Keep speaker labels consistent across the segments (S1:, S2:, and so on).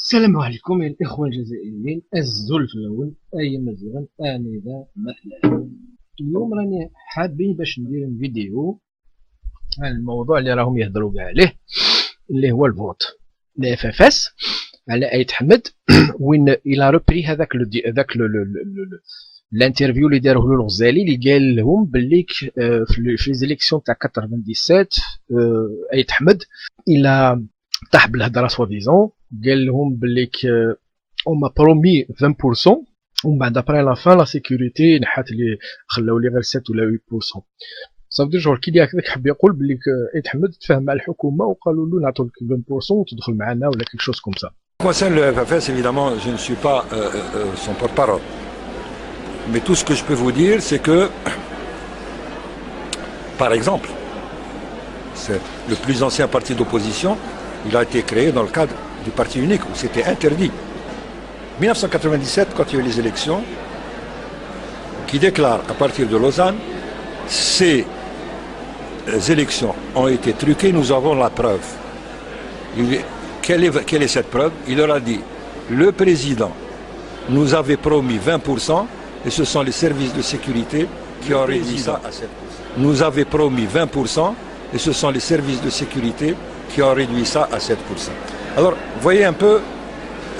S1: السلام عليكم يا الإخوة الجزائريين الزلفلون أي مزيغا آنذا مهلا. اليوم راني حابين باش ندير فيديو على الموضوع اللي راهم يهضروا كاع عليه اللي هو الفوت الاف اف اس على آية حمد وين الى روبري هذاك الانترفيو اللي داروه له الغزالي اللي قال لهم باللي في ليزيليكسيون تاع 97 آية حمد الى طاح بالهضره سوا ديزون قال لهم باللي on m'a promis 20% ومن بعد ابري لا فان لا سيكوريتي نحات لي خلاو لي غير 7 ولا 8%. صافي جور كي هكذاك حب يقول باللي عيد حمد تفاهم مع الحكومه وقالوا له نعطوك 20% وتدخل معنا ولا كيك شوز كوم سا.
S2: Concernant le FFS, évidemment, je ne suis pas son porte-parole. Mais tout ce que je peux vous dire, c'est que, par exemple, c'est le plus ancien parti d'opposition, il a été créé dans le cadre du parti unique, où c'était interdit. 1997, quand il y a eu les élections, qui déclare à partir de Lausanne, ces élections ont été truquées, nous avons la preuve. Quelle est cette preuve? Il leur a dit, le président nous avait promis 20%, et ce sont les services de sécurité qui ont réduit ça à 7%. Nous avait promis 20%, et ce sont les services de sécurité qui ont réduit ça à 7%. Alors, vous voyez un peu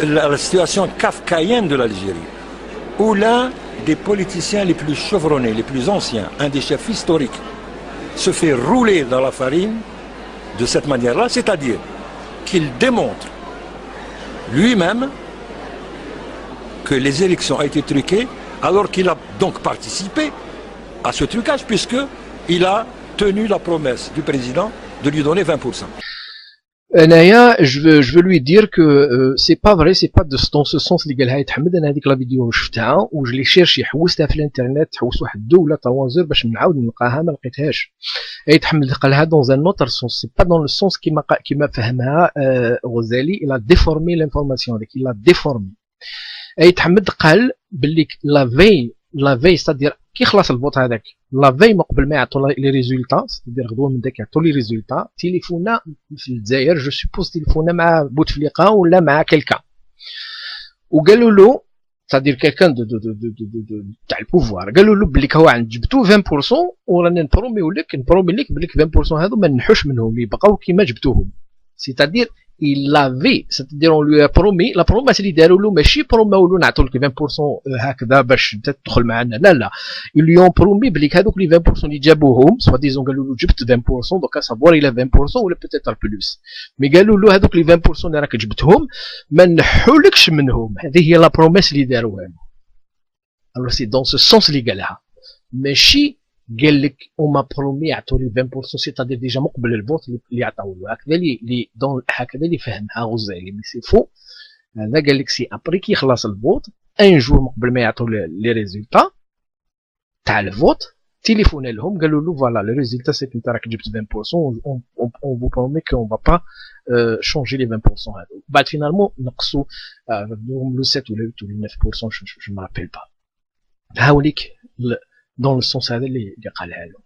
S2: la situation kafkaïenne de l'Algérie, où l'un des politiciens les plus chevronnés, les plus anciens, un des chefs historiques, se fait rouler dans la farine de cette manière-là, c'est-à-dire qu'il démontre lui-même que les élections ont été truquées, alors qu'il a donc participé à ce trucage, puisqu'il a tenu la promesse du président de lui donner 20%.
S1: Naya, je veux lui dire que c'est pas vrai, c'est pas dans ce sens اللي قالها يتحمد. انا هذيك لا فيديو شفتها وجلي شيرشي حوستها في الانترنت، حوست واحد 2 ولا 3 زور باش نعاود نلقاها ما لقيتهاش. يتحمد قالها dans un autre sens, c'est pas dans le sens كيما فهمها غزالي. il a déformé l'information هذيك, il a déformé. يتحمد قال باللي لا في c'est-à-dire كي خلاص الفوت هذاك لا في قبل ما يعطوا لي ريزولتا، c'est-à-dire غدوه من داك يعطوا لي ريزولتا، تليفونا في الجزائر جو سوبوز تليفونا مع بوتفليقه ولا مع كلكا وقالوا له c'est-à-dire كلكان تاع البوفوار، قالوا له بلي هو عند جبتو 20% ورانا نبرومي لك بلي 20% هذو ما نحوش منهم يبقاو كيما جبتوهم. c'est-à-dire il avait, c'est-à-dire on lui a promis, la promesse اللي داروا له ماشي بروماو له نعطوا لك 20% هكذا باش انت تدخل معنا، لا ils lui ont promis بلي هذوك لي 20% اللي جابوهم سوا ديزون قالوا له جبت 20% دوكا سافوار الى 20% ولا بوتيتر بلوس، مي قالوا له هذوك لي 20% اللي راك جبتهم ما نحولكش منهم. هذه هي لا بروميس اللي داروها له. alors c'est dans ce sens اللي قالها، ماشي قال لك وما برومي يعطوا لي 20%، سيتادير ديجا مقبل الفوت اللي عطاو له هكذا اللي دون هكذا اللي فهمها غزالي، مي سي فو. هذا قال لك سي ابري كي يخلص الفوت ان جور مقبل ما يعطوا لي ريزولتا تاع الفوت تليفونا لهم قالوا له فوالا لي ريزولتا سي انت راك جبت 20% اون فو برومي كون با با شونجي لي 20% هذو. بعد فينالمون نقصوا لهم لو 7 ولا 8 ولا 9%، جو ما رابيل با. هاوليك dans le sens هذا اللي قالها له.